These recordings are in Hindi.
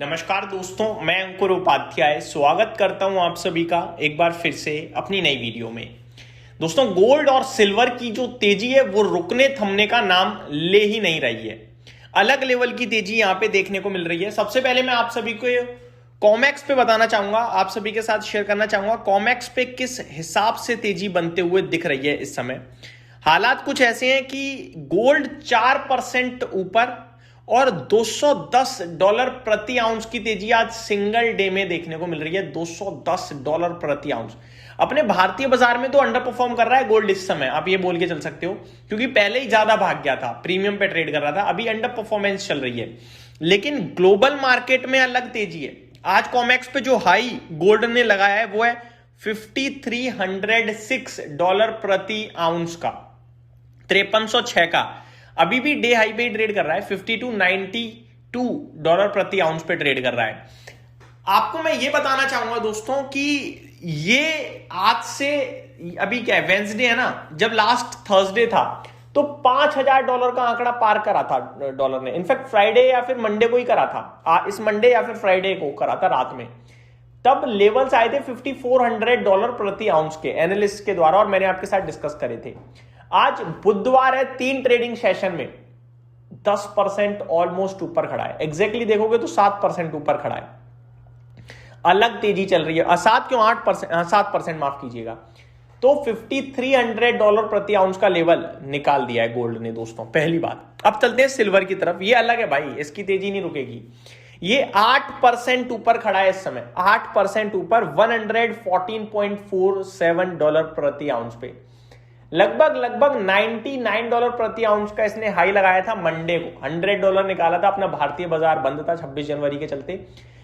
नमस्कार दोस्तों, मैं अंकुर उपाध्याय स्वागत करता हूं आप सभी का एक बार फिर से अपनी नई वीडियो में। दोस्तों, गोल्ड और सिल्वर की जो तेजी है वो रुकने थमने का नाम ले ही नहीं रही है। अलग लेवल की तेजी यहां पे देखने को मिल रही है। सबसे पहले मैं आप सभी को कॉमेक्स पे बताना चाहूंगा, आप सभी के साथ शेयर करना चाहूंगा कॉमेक्स पे किस हिसाब से तेजी बनते हुए दिख रही है। इस समय हालात कुछ ऐसे हैं कि गोल्ड 4% ऊपर और $210 प्रति आउंस की तेजी आज सिंगल डे में देखने को मिल रही है। $210 प्रति आउंस। अपने भारतीय बाजार में तो अंडर परफॉर्म कर रहा है गोल्ड इस समय, आप ये बोल के चल सकते हो, क्योंकि पहले ही ज्यादा भाग गया था, प्रीमियम पे ट्रेड कर रहा था, अभी अंडर परफॉर्मेंस चल रही है। लेकिन ग्लोबल मार्केट में अलग तेजी है। आज कॉमेक्स पे जो हाई गोल्ड ने लगाया है वो है $5,306 प्रति आउंस का, 5306 का। अभी भी डे हाई पे ट्रेड कर रहा है, $52.92 प्रति आउंस पे ट्रेड कर रहा है। आपको मैं ये बताना चाहूंगा दोस्तों कि ये आज से अभी क्या है, वेंसडे है ना, जब लास्ट थर्सडे था तो $5,000 का आंकड़ा पार करा था डॉलर ने। इनफैक्ट फ्राइडे या फिर मंडे को ही करा था, इस मंडे या फिर फ्राइडे को करा था रात में। तब लेवल्स आए थे $5,400 प्रति आउंस के एनालिस्ट के द्वारा, और मैंने आपके साथ डिस्कस करे थे। आज बुधवार है, 3 ट्रेडिंग सेशन में 10% ऑलमोस्ट ऊपर खड़ा है। एग्जैक्टली देखोगे तो 7% ऊपर खड़ा है। अलग तेजी चल रही है। 7 क्यों, 8%, 7% माफ कीजिएगा। तो $5,300 प्रति आउंस का लेवल निकाल दिया है गोल्ड ने दोस्तों, पहली बात। अब चलते हैं सिल्वर की तरफ। ये अलग है भाई, इसकी तेजी नहीं रुकेगी। ये 8% ऊपर खड़ा है इस समय, 8% ऊपर, $114.47 प्रति आउंस पे। लगभग $99 प्रति आउंस का इसने हाई लगाया था मंडे को। $100 निकाला था, अपना भारतीय बाजार बंद था 26 जनवरी के चलते,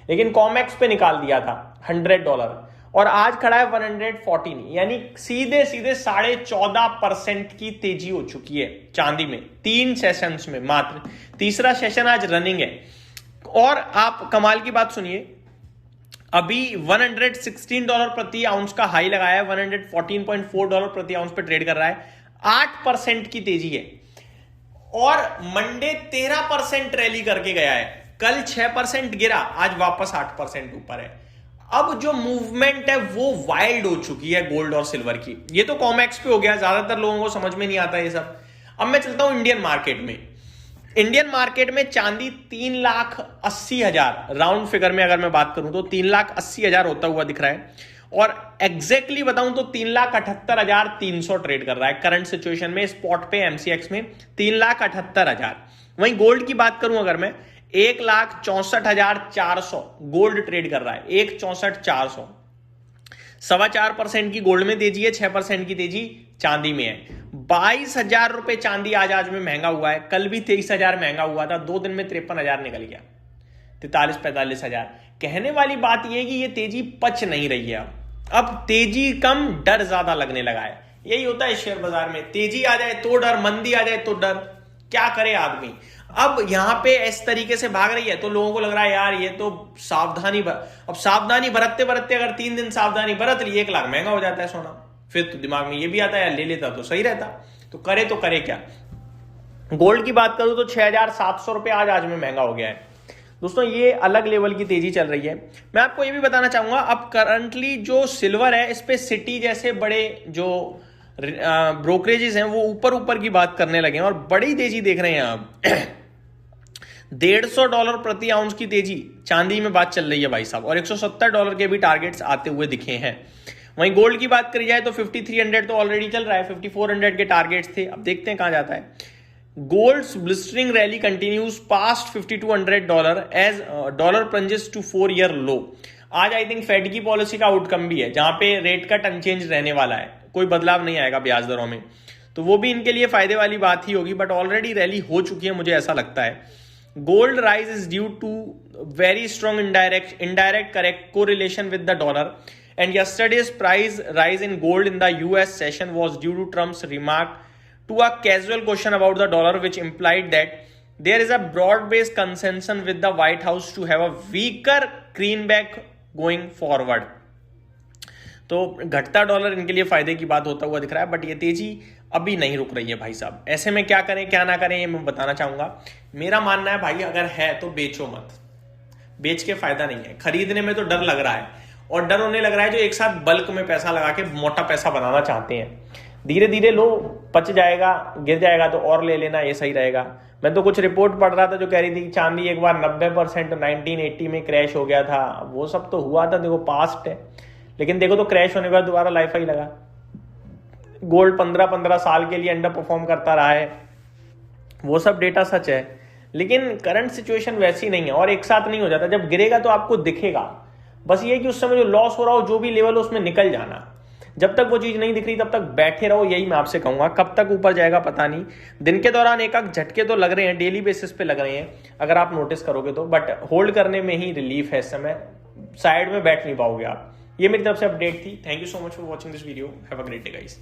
लेकिन कॉमेक्स पे निकाल दिया था $100, और आज खड़ा है 114, यानी सीधे 14.5% की तेजी हो चुकी है चांदी में 3 सेशंस में मात्र। तीसरा सेशन आज रनिंग है। और आप कमाल की बात सुनिए, अभी $116 प्रति आउंस का हाई लगाया है, $114.4 प्रति आउंस पे ट्रेड कर रहा है। 8% की तेजी है, और मंडे 13% रैली करके गया है। कल 6% गिरा, आज वापस 8% ऊपर है। अब जो मूवमेंट है वो वाइल्ड हो चुकी है गोल्ड और सिल्वर की। ये तो कॉमेक्स पे हो गया, ज्यादातर लोगों को समझ में नहीं आता ये सब। अब मैं चलता हूं इंडियन मार्केट में। इंडियन मार्केट में चांदी 3,80,000 राउंड फिगर में अगर मैं बात करूं तो 3,80,000 होता हुआ दिख रहा है, और एग्जैक्टली बताऊं तो 3,78,300 ट्रेड कर रहा है करंट सिचुएशन में। स्पॉट पे एमसीएक्स में 3,78,000। वहीं गोल्ड की बात करूं अगर मैं, 1,64,400 गोल्ड ट्रेड कर रहा है, 1,64,400। 4.25% की गोल्ड में तेजी है, 6% की तेजी चांदी में है। 22,000 रुपए चांदी आज में महंगा हुआ है। कल भी 23,000 महंगा हुआ था, 2 दिन में 53,000 निकल गया, 43-45,000। कहने वाली बात यह है कि यह तेजी पच नहीं रही है। अब तेजी कम, डर ज्यादा लगने लगा है। यही होता है शेयर बाजार में, तेजी आ जाए तो डर, मंदी आ जाए तो डर, क्या करे आदमी। अब यहां पे इस तरीके से भाग रही है तो लोगों को लग रहा है यार ये तो अब सावधानी बरतते बरतते अगर 3 दिन सावधानी बरत ली, 1 लाख महंगा हो जाता है सोना। फिर तो दिमाग में ये भी आता है यार ले लेता तो सही रहता। तो करे क्या। गोल्ड की बात करूं तो 6,700 रुपए आज में महंगा हो गया है दोस्तों। ये अलग लेवल की तेजी चल रही है। मैं आपको ये भी बताना चाहूंगा, अब करंटली जो सिल्वर है इस पे सिटी जैसे बड़े जो ब्रोकरेजेस हैं वो ऊपर की बात करने लगे हैं, और बड़ी तेजी देख रहे हैं आप। $150 प्रति आउंस की तेजी चांदी में बात चल रही है भाई साहब, और $170 के भी टारगेट्स आते हुए दिखे हैं। वहीं गोल्ड की बात करी जाए तो 5300 तो ऑलरेडी चल रहा है, 5400 के टारगेट्स थे। अब देखते हैं कहां जाता है। Gold's blistering rally continues past $5,200 as dollar plunges to 4-year low. आज आई थिंक फेड की पॉलिसी का आउटकम भी है, जहां पे रेट कट अनचेंज रहने वाला है, कोई बदलाव नहीं आएगा ब्याज दरों में, तो वो भी इनके लिए फायदे वाली बात ही होगी। बट ऑलरेडी रैली हो चुकी है, मुझे ऐसा लगता है। Gold rise is due to very strong indirect correct correlation with the dollar, and yesterday's price rise in gold in the US session was due to Trump's remark to a casual question about the dollar, which implied that there is a broad-based consensus with the White House to have a weaker greenback going forward. तो घटता डॉलर इनके लिए फायदे की बात होता हुआ दिख रहा है, बट ये तेजी अभी नहीं रुक रही है भाई साहब। ऐसे में क्या करें क्या ना करें ये मैं बताना चाहूंगा। मेरा मानना है भाई, अगर है तो बेचो मत, बेच के फायदा नहीं है। खरीदने में तो डर लग रहा है, और डर उन्हें लग रहा है जो एक साथ बल्क में पैसा लगा के मोटा पैसा बनाना चाहते हैं। धीरे धीरे लो, पच जाएगा, गिर जाएगा तो और ले लेना, ये सही रहेगा। मैं तो कुछ रिपोर्ट पढ़ रहा था जो कह रही थी चांदी एक बार 90% 1980 में क्रैश हो गया था। वो सब तो हुआ था, देखो पास्ट है, लेकिन देखो तो क्रैश होने के बाद दोबारा लाइफ ही लगा। गोल्ड 15-15 साल के लिए अंडर परफॉर्म करता रहा है, वो सब डेटा सच है, लेकिन करंट सिचुएशन वैसी नहीं है और एक साथ नहीं हो जाता। जब गिरेगा तो आपको दिखेगा, बस ये कि उस समय जो लॉस हो रहा हो, जो भी लेवल हो, उसमें निकल जाना। जब तक वो चीज नहीं दिख रही तब तक बैठे रहो, यही मैं आपसे कहूंगा। कब तक ऊपर जाएगा पता नहीं। दिन के दौरान एक आध झटके तो लग रहे हैं, डेली बेसिस पे लग रहे हैं अगर आप नोटिस करोगे तो, बट होल्ड करने में ही रिलीफ है इस समय, साइड में बैठ नहीं पाओगे आप। ये मेरी तरफ से अपडेट थी। Thank you so much for watching this video. Have a great day guys.